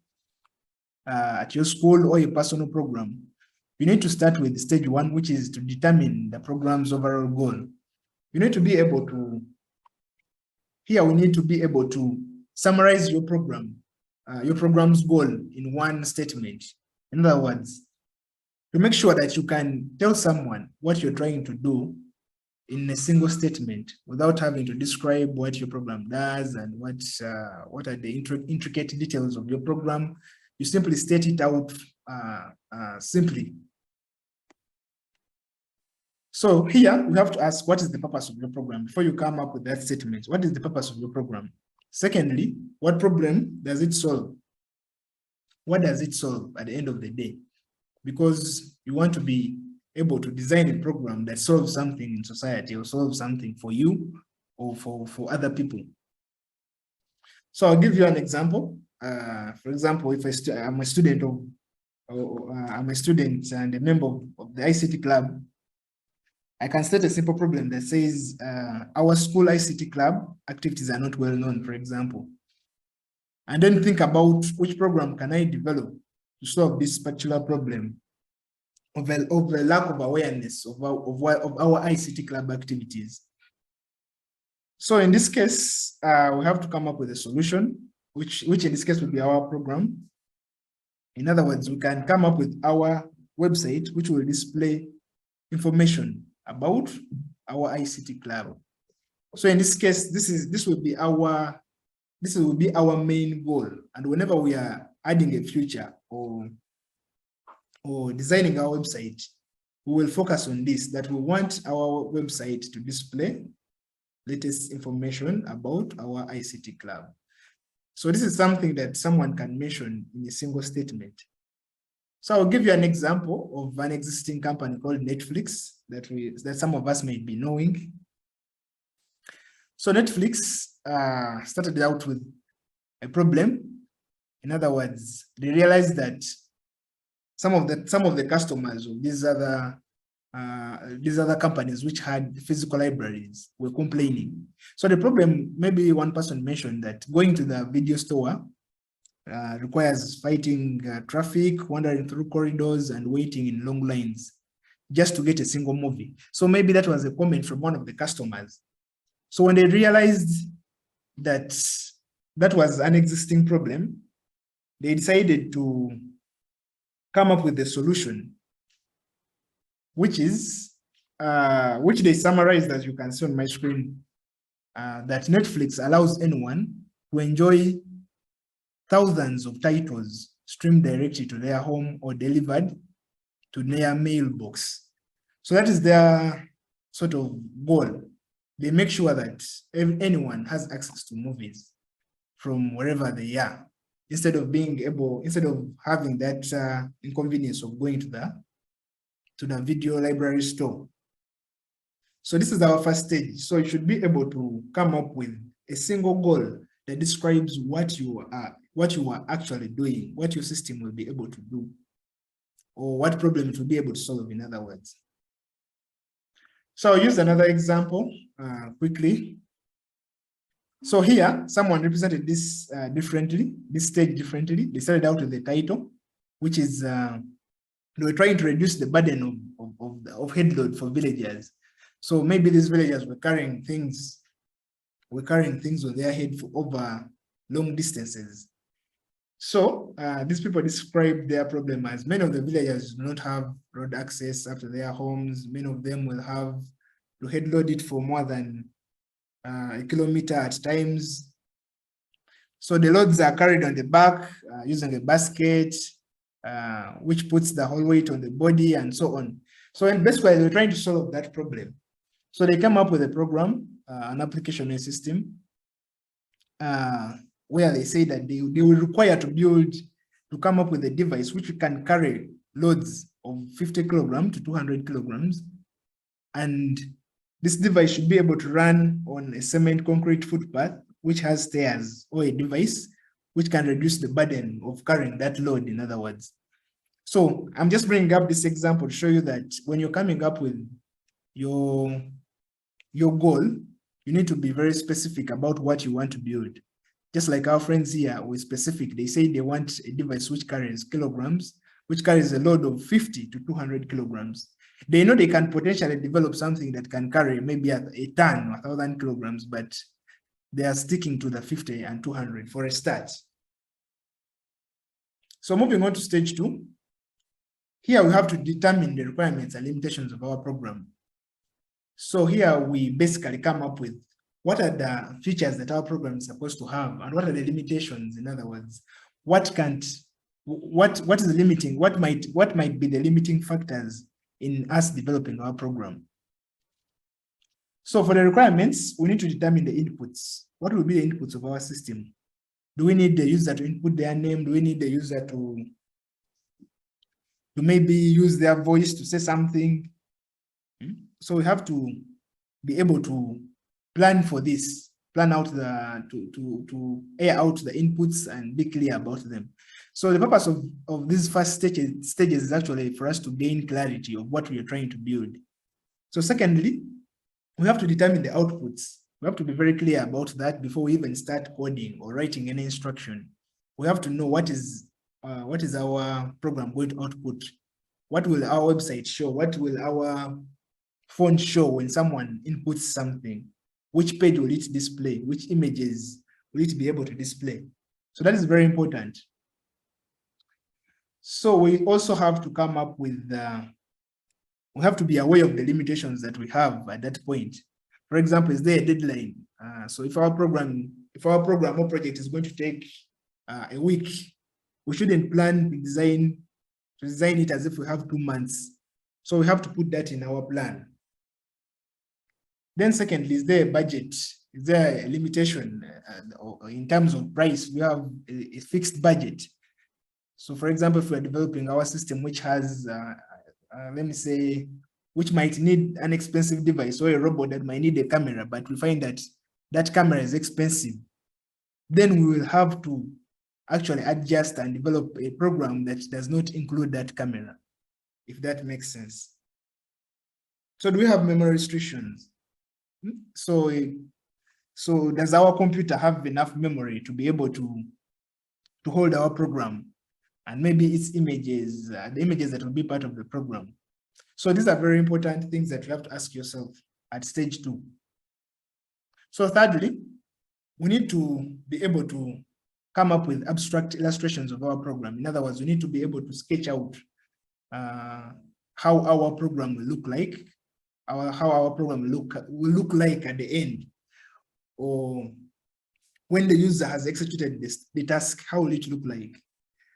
at your school or a personal program, you need to start with stage one, which is to determine the program's overall goal. You need to be able to, we need to be able to summarize your program's goal in one statement. In other words, to make sure that you can tell someone what you're trying to do in a single statement without having to describe what your program does and what are the intricate details of your program. You simply state it out simply. So here we have to ask, what is the purpose of your program? Before you come up with that statement, what is the purpose of your program? Secondly, what problem does it solve? What does it solve at the end of the day? Because you want to be able to design a program that solves something in society or solves something for you or for other people. So I'll give you an example. For example, if I'm a student and a member of the ICT club, I can state a simple problem that says our school ICT club activities are not well known, for example. And then think about which program can I develop to solve this particular problem of a lack of awareness of our ICT club activities. So in this case, we have to come up with a solution, which in this case will be our program. In other words, we can come up with our website, which will display information about our ICT club. So in this case, this will be our main goal. And whenever we are adding a feature or designing our website, we will focus on this, that we want our website to display latest information about our ICT club. So this is something that someone can mention in a single statement. So I'll give you an example of an existing company called Netflix that some of us may be knowing. So Netflix started out with a problem. In other words, they realized that some of the customers of these other companies which had physical libraries were complaining. So the problem, maybe one person mentioned that going to the video store requires fighting traffic, wandering through corridors and waiting in long lines just to get a single movie. So maybe that was a comment from one of the customers. So when they realized that that was an existing problem, they decided to come up with a solution, which they summarized, as you can see on my screen, that Netflix allows anyone to enjoy thousands of titles streamed directly to their home or delivered to their mailbox. So that is their sort of goal. They make sure that anyone has access to movies from wherever they are, instead of having that inconvenience of going to the video library store. So this is our first stage. So you should be able to come up with a single goal that describes what you are actually doing, what your system will be able to do, or what problem it will be able to solve, in other words. So I'll use another example quickly. So here, someone represented this stage differently. They started out with the title, which is they were trying to reduce the burden of head load for villagers. So maybe these villagers were carrying things on their head for over long distances. So these people described their problem as many of the villagers do not have road access after their homes. Many of them will have to head load it for more than a kilometer at times. So the loads are carried on the back using a basket, which puts the whole weight on the body and so on. So in basically, they were trying to solve that problem. So they came up with a program, an application and system, where they say that they will require to come up with a device which can carry loads of 50 kilograms to 200 kilograms. And this device should be able to run on a cement concrete footpath, which has stairs, or a device which can reduce the burden of carrying that load, in other words. So I'm just bringing up this example to show you that when you're coming up with your goal, you need to be very specific about what you want to build. Just like our friends here were specific, they say they want a device which carries kilograms, which carries a load of 50 to 200 kilograms. They know they can potentially develop something that can carry maybe a ton or 1,000 kilograms, but they are sticking to the 50 and 200 for a start. So moving on to stage 2, here we have to determine the requirements and limitations of our program. So here we basically come up with what are the features that our program is supposed to have, and what are the limitations. In other words, what is the limiting, what might be the limiting factors in us developing our program. So for the requirements, we need to determine the inputs. What will be the inputs of our system? Do we need the user to input their name? Do we need the user to maybe use their voice to say something? So we have to be able to plan for this, plan out to air out the inputs and be clear about them. So the purpose of these first stages is actually for us to gain clarity of what we are trying to build. So secondly, we have to determine the outputs. We have to be very clear about that before we even start coding or writing any instruction. We have to know what is our program going to output. What will our website show? What will our phone show when someone inputs something? which page will it display, which images will it be able to display. So that is very important. So we also have to come up with, we have to be aware of the limitations that we have at that point. For example, is there a deadline? So if our program or project is going to take a week, we shouldn't plan to design it as if we have 2 months. So we have to put that in our plan. Then secondly, is there a budget? Is there a limitation in terms of price? We have a fixed budget. So for example, if we're developing our system, which has, let me say, which might need an expensive device or a robot that might need a camera, but we find that that camera is expensive, then we will have to actually adjust and develop a program that does not include that camera, if that makes sense. So do we have memory restrictions? So does our computer have enough memory to be able to hold our program and maybe its images, the images that will be part of the program? So these are very important things that you have to ask yourself at stage 2. So thirdly, we need to be able to come up with abstract illustrations of our program. In other words, we need to be able to sketch out how our program will look like, how our program will look like at the end, or when the user has executed the task, how will it look like?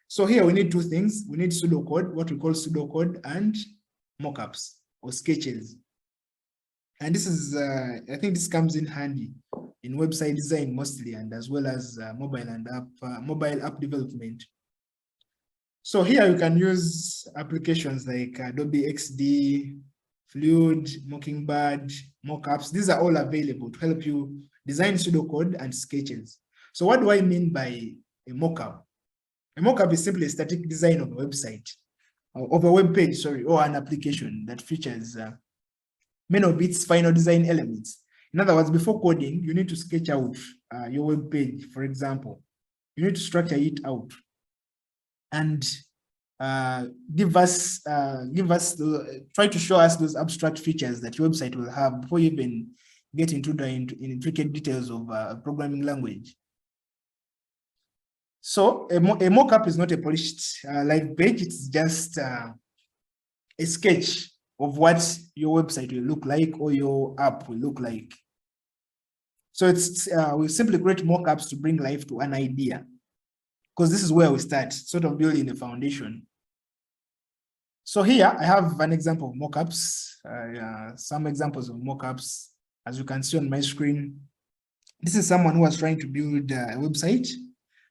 So here we need 2 things. We need pseudocode, what we call pseudocode, and mockups or sketches. And this is, I think this comes in handy in website design mostly, and as well as mobile app development. So here you can use applications like Adobe XD, Fluid, Mockingbird, mockups. These are all available to help you design pseudocode and sketches. So what do I mean by a mockup? A mockup is simply a static design of a website, of a web page, sorry, or an application that features many of its final design elements. In other words, before coding, you need to sketch out your web page, for example. You need to structure it out and try to show us those abstract features that your website will have before you even get into the intricate details of programming language. So a mockup is not a polished live page. It's just a sketch of what your website will look like or your app will look like. So it's we simply create mockups to bring life to an idea, because this is where we start, sort of building the foundation. So here I have an example of mockups, some examples of mockups, as you can see on my screen. This is someone who was trying to build a website,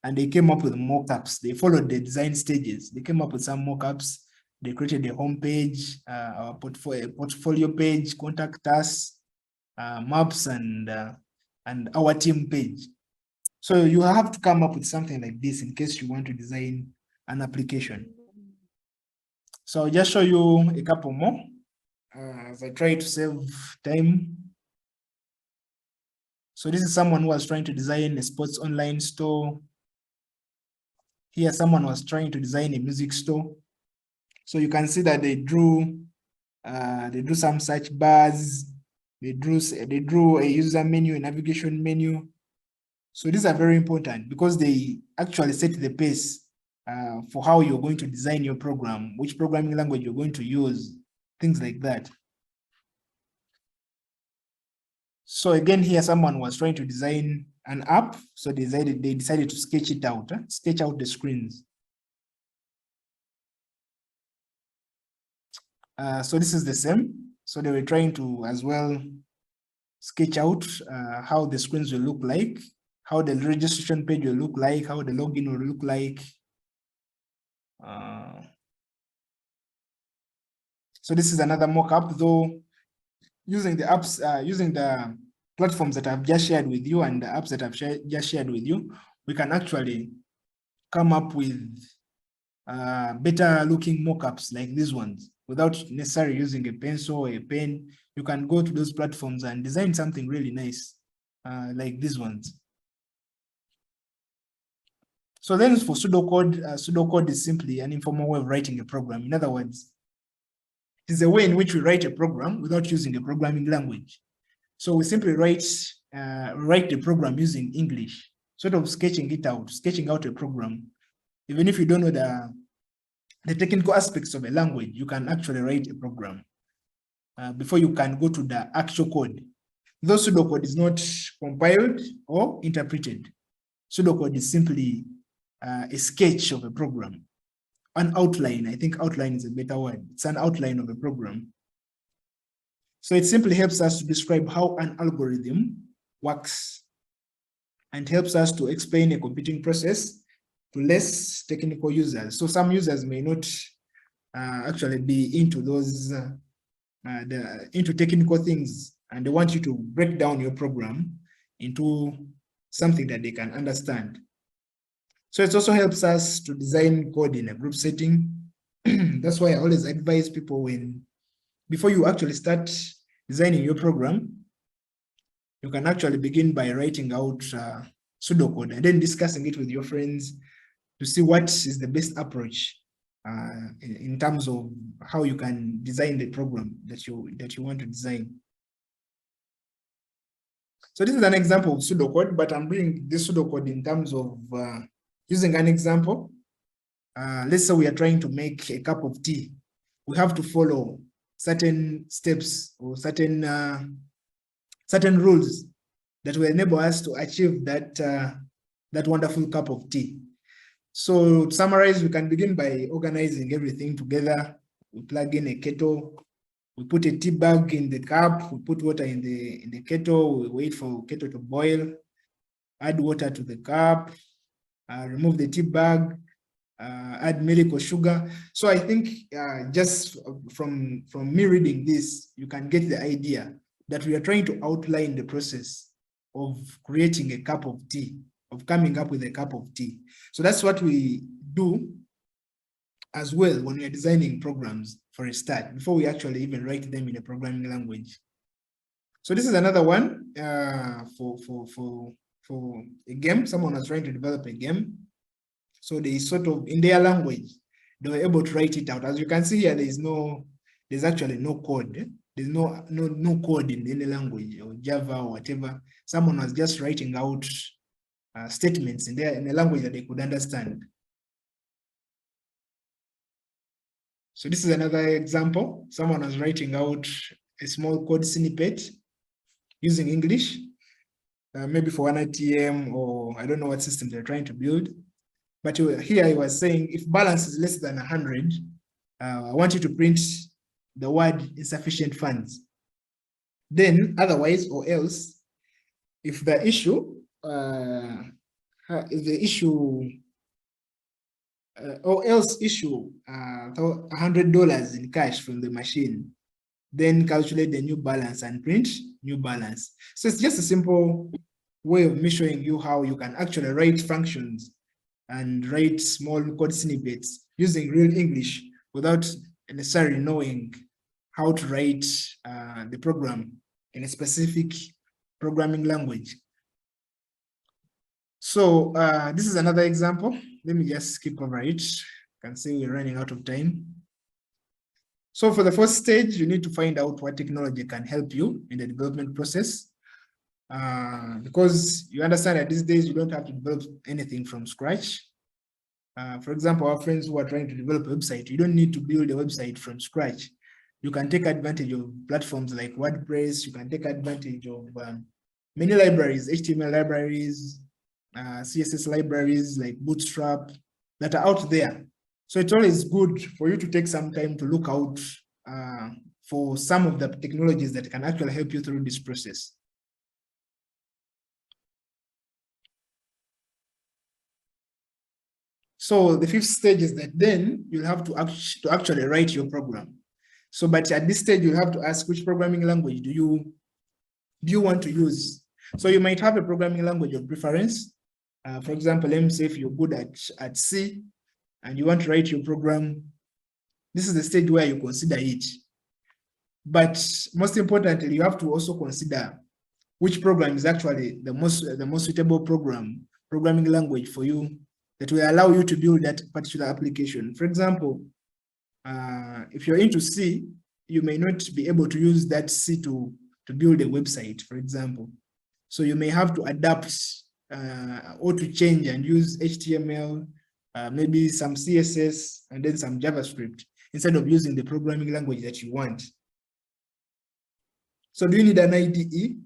and they came up with mockups. They followed the design stages. They came up with some mockups. They created a home page, our portfolio page, contact us, maps, and our team page. So you have to come up with something like this in case you want to design an application. So I'll just show you a couple more as I try to save time. So this is someone who was trying to design a sports online store. Here, someone was trying to design a music store. So you can see that they drew some search bars. They drew a user menu, a navigation menu. So these are very important because they actually set the pace for how you're going to design your program, which programming language you're going to use, things like that. So again, here someone was trying to design an app, so they decided to sketch it out, sketch out the screens. So this is the same. So they were trying to as well sketch out how the screens will look like, how the registration page will look like, how the login will look like. So this is another mock-up, though, using the apps, using the platforms that I've just shared with you and the apps that I've just shared with you, we can actually come up with better looking mock-ups like these ones without necessarily using a pencil or a pen. You can go to those platforms and design something really nice like these ones. So then for pseudocode, pseudocode is simply an informal way of writing a program. In other words, it is a way in which we write a program without using a programming language. So we simply write write the program using English, sort of sketching out a program. Even if you don't know the technical aspects of a language, you can actually write a program before you can go to the actual code. Though pseudocode is not compiled or interpreted, pseudocode is simply a sketch of a program, an outline. I think outline is a better word. It's an outline of a program. So it simply helps us to describe how an algorithm works and helps us to explain a computing process to less technical users. So some users may not actually be into those into technical things, and they want you to break down your program into something that they can understand. So it also helps us to design code in a group setting. That's why I always advise people, before you actually start designing your program, you can actually begin by writing out pseudocode and then discussing it with your friends to see what is the best approach in terms of how you can design the program that you want to design. So this is an example of pseudocode, but I'm doing this pseudocode in terms of using an example. Let's say we are trying to make a cup of tea. We have to follow certain steps or certain rules that will enable us to achieve that wonderful cup of tea. So to summarize, we can begin by organizing everything together. We plug in a kettle, we put a tea bag in the cup, we put water in the kettle, we wait for kettle to boil, add water to the cup, remove the tea bag, add milk or sugar. So I think just from me reading this, you can get the idea that we are trying to outline the process of creating a cup of tea, of coming up with a cup of tea. So that's what we do as well when we are designing programs for a start, before we actually even write them in a programming language. So this is another one for a game. Someone was trying to develop a game. So they sort of, in their language, they were able to write it out. As you can see here, there's actually no code. There's no code in any language or Java or whatever. Someone was just writing out statements in a language that they could understand. So this is another example. Someone was writing out a small code snippet using English, maybe for an ATM, or I don't know what system they're trying to build. But here I was saying, if balance is less than 100, I want you to print the word insufficient funds. Then otherwise or else, if the issue or else issue $100 in cash from the machine, then calculate the new balance and print new balance. So it's just a simple way of me showing you how you can actually write functions and write small code snippets using real English without necessarily knowing how to write the program in a specific programming language. So this is another example. Let me just skip over it. You can see we're running out of time. So for the first stage, you need to find out what technology can help you in the development process. Because you understand that these days you don't have to develop anything from scratch. For example, our friends who are trying to develop a website, you don't need to build a website from scratch. You can take advantage of platforms like WordPress. You can take advantage of many libraries, HTML libraries, CSS libraries like Bootstrap that are out there. So it's always good for you to take some time to look out for some of the technologies that can actually help you through this process. So the fifth stage is that then you'll have to actually write your program. So, but at this stage, you'll have to ask which programming language do you want to use? So you might have a programming language of preference. For example, let me say if you're good at C and you want to write your program, this is the stage where you consider it. But most importantly, you have to also consider which program is actually the most suitable programming language for you that will allow you to build that particular application. For example, if you're into C, you may not be able to use that C to build a website, for example. So you may have to adapt or to change and use HTML, maybe some CSS, and then some JavaScript instead of using the programming language that you want. So do you need an IDE?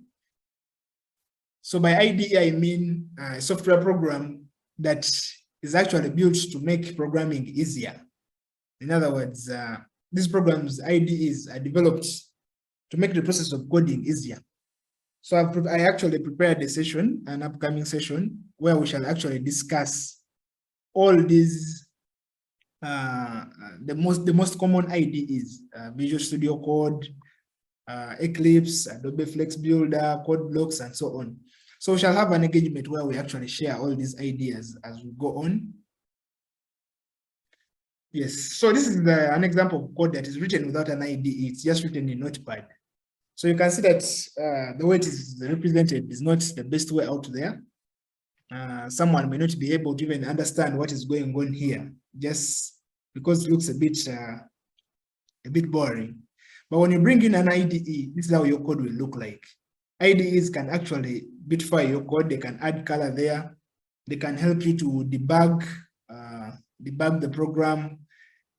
So by IDE, I mean a software program that is actually built to make programming easier. In other words, these programs, IDEs, are developed to make the process of coding easier. So I actually prepared a session, an upcoming session, where we shall actually discuss all these, the most common IDEs, Visual Studio Code, Eclipse, Adobe Flex Builder, Code Blocks, and so on. So we shall have an engagement where we actually share all these ideas as we go on. Yes, so this is an example of code that is written without an IDE. It's just written in Notepad. So you can see that the way it is represented is not the best way out there. Someone may not be able to even understand what is going on here, just because it looks a bit boring. But when you bring in an IDE, this is how your code will look like. IDEs can actually beautify your code. They can add color there. They can help you to debug the program.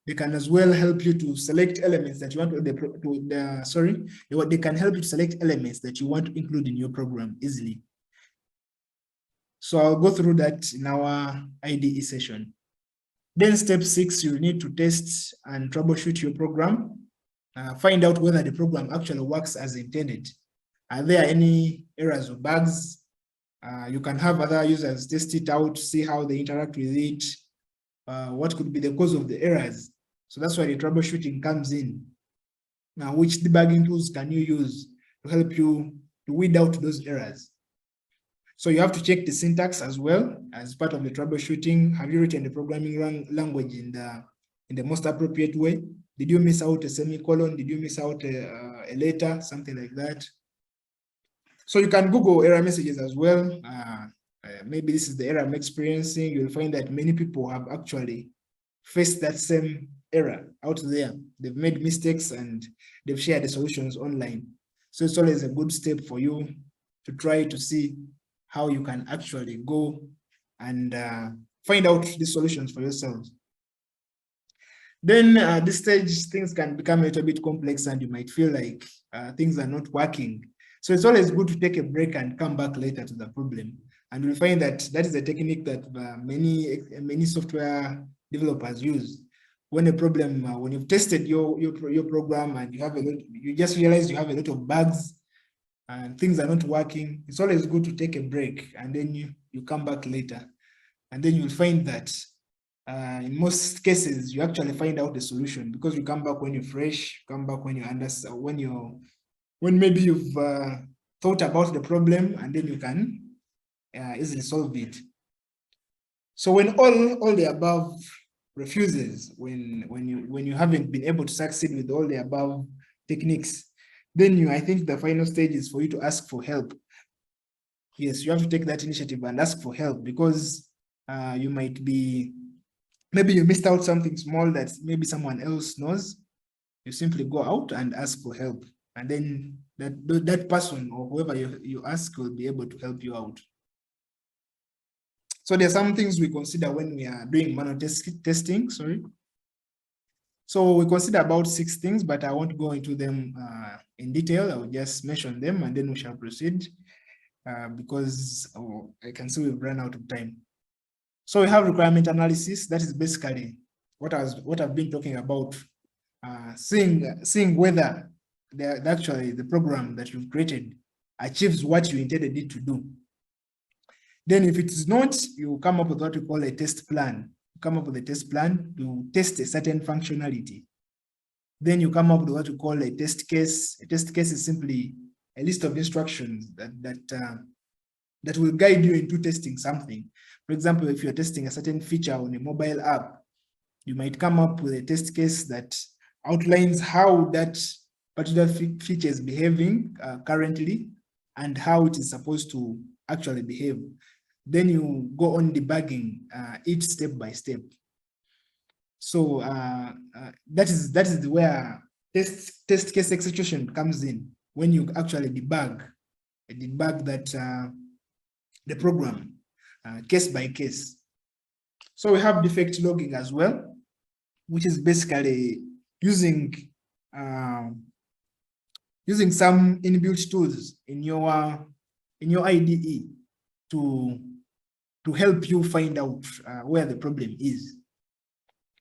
They can as well help you to select elements that you want they can help you to select elements that you want to include in your program easily. So I'll go through that in our IDE session. Then step 6, you need to test and troubleshoot your program. Find out whether the program actually works as intended. Are there any errors or bugs? You can have other users test it out, see how they interact with it. What could be the cause of the errors? So that's why the troubleshooting comes in. Now, which debugging tools can you use to help you to weed out those errors? So you have to check the syntax as well as part of the troubleshooting. Have you written the programming language in the most appropriate way? Did you miss out a semicolon? Did you miss out a letter? Something like that. So you can Google error messages as well. Maybe this is the error I'm experiencing. You'll find that many people have actually faced that same error out there. They've made mistakes and they've shared the solutions online. So it's always a good step for you to try to see how you can actually go and find out the solutions for yourselves. Then at this stage, things can become a little bit complex and you might feel like things are not working. So it's always good to take a break and come back later to the problem. And you'll find that that is a technique that many software developers use. When a problem, when you've tested your program and you just realize you have a lot of bugs and things are not working, it's always good to take a break and then you come back later. And then you'll find that in most cases, you actually find out the solution because you come back when you're fresh, come back when you understand, when maybe you've thought about the problem and then you can easily solve it. So when all the above refuses, when you haven't been able to succeed with all the above techniques, then I think the final stage is for you to ask for help. Yes, you have to take that initiative and ask for help because you might be, maybe you missed out something small that maybe someone else knows. You simply go out and ask for help. And then that person or whoever you ask will be able to help you out. So there are some things we consider when we are doing manual testing, sorry. So we consider about 6 things, but I won't go into them in detail. I will just mention them and then we shall proceed because I can see we've run out of time. So we have requirement analysis. That is basically what I've been talking about, seeing whether actually the program that you've created achieves what you intended it to do. Then if it is not, you come up with what we call a test plan. You come up with a test plan to test a certain functionality. Then you come up with what we call a test case. A test case is simply a list of instructions that will guide you into testing something. For example, if you're testing a certain feature on a mobile app, you might come up with a test case that outlines how that particular feature is behaving currently and how it is supposed to actually behave. Then you go on debugging each step by step. So that is where test case execution comes in, when you actually debug debug that the program case by case. So we have defect logging as well, which is basically using some inbuilt tools in your IDE to help you find out where the problem is.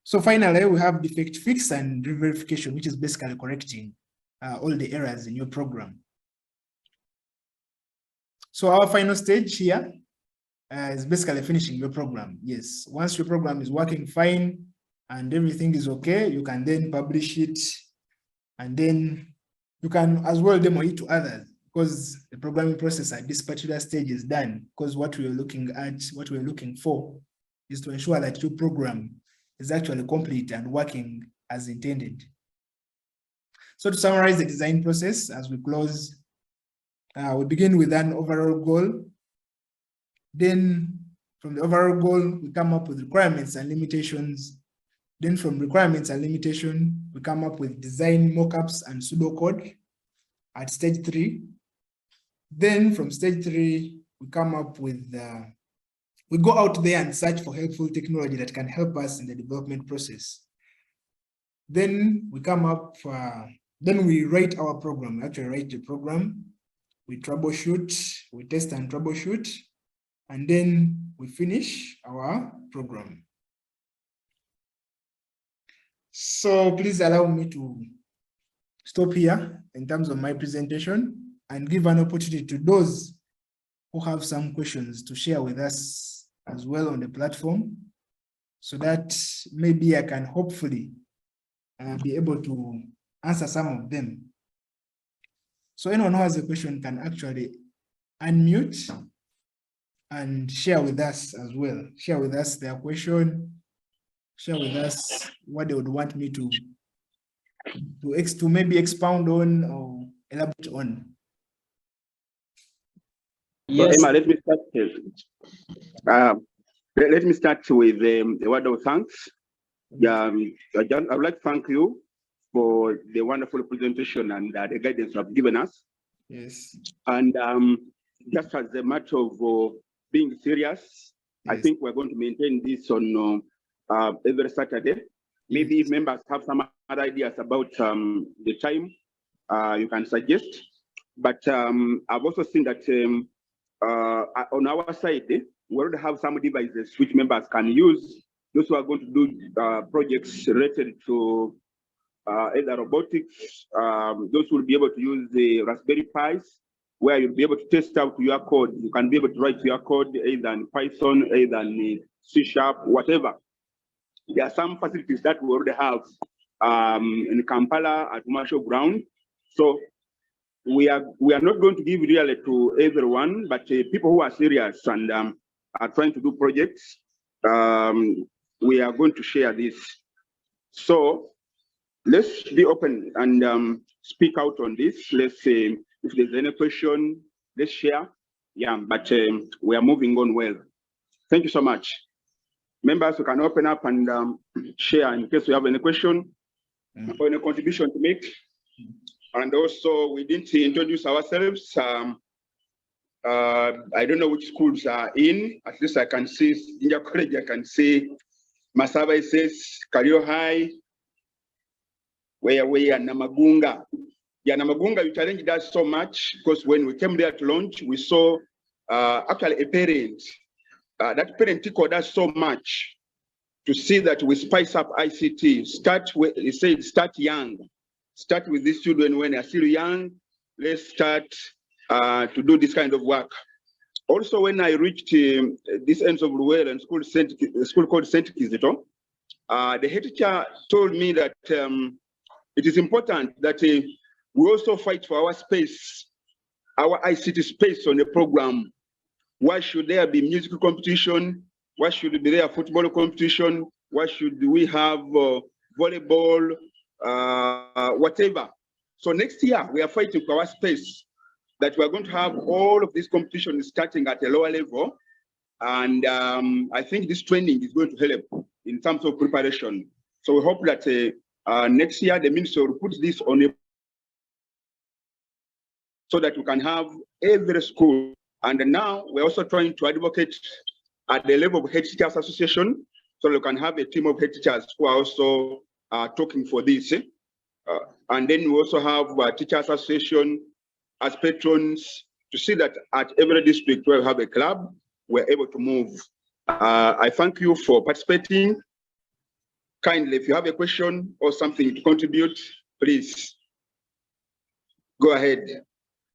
So finally, we have defect fix and re-verification, which is basically correcting all the errors in your program. So our final stage here is basically finishing your program. Yes, once your program is working fine and everything is okay, you can then publish it, and then you can as well demo it to others, because the programming process at this particular stage is done. Because what we're looking for is to ensure that your program is actually complete and working as intended. So to summarize the design process as we close, we begin with an overall goal. Then from the overall goal, we come up with requirements and limitations. Then from requirements and limitation, we come up with design mockups and pseudocode at stage 3. Then from stage 3, we come up with, we go out there and search for helpful technology that can help us in the development process. Then we come up, then we write our program. We actually write the program, we troubleshoot, we test and troubleshoot, and then we finish our program. So please allow me to stop here in terms of my presentation and give an opportunity to those who have some questions to share with us as well on the platform, so that maybe I can hopefully be able to answer some of them. So anyone who has a question can actually unmute and share with us as well. Share with us their question, share with us what they would want me to maybe expound on or elaborate on. Yes. So Emma, let me start. Let me start with a word of thanks. I would like to thank you for the wonderful presentation and the guidance you have given us. Yes. And just as a matter of being serious, yes, I think we're going to maintain this on every Saturday. Maybe if members have some other ideas about the time, you can suggest. But I've also seen that on our side, we already have some devices which members can use. Those who are going to do projects related to either robotics, those will be able to use the Raspberry Pis, where you'll be able to test out your code. You can be able to write your code either in Python, either in C#, whatever. There are some facilities that we already have in Kampala at Commercial Ground. So we are not going to give really to everyone, but people who are serious and are trying to do projects, we are going to share this. So let's be open and speak out on this. Let's say if there's any question, let's share. Yeah, but we are moving on well. Thank you so much. Members, you can open up and share in case you have any question or any contribution to make. And also, we didn't introduce ourselves. I don't know which schools are in. At least I can see India College, I can see Masaba says Kario High, where we are Namagunga. Yeah, Namagunga, you challenged us so much because when we came there to launch, we saw actually a parent. That parent tickled us so much to see that we spice up ICT. He said, start young. Start with these children when they're still young. Let's start to do this kind of work. Also, when I reached this ends of Ruel and school called St. Kizito, the head teacher told me that it is important that we also fight for our space, our ICT space on the program. Why should there be musical competition? Why should be there football competition? Why should we have volleyball, whatever? So next year, we are fighting for our space, that we are going to have all of these competitions starting at a lower level. And I think this training is going to help in terms of preparation. So we hope that next year, the minister will put this on a so that we can have every school. And now we're also trying to advocate at the level of head teachers association, so we can have a team of head teachers who are also talking for this. And then we also have teachers association as patrons to see that at every district where we have a club, we're able to move. I thank you for participating. Kindly, if you have a question or something to contribute, please go ahead.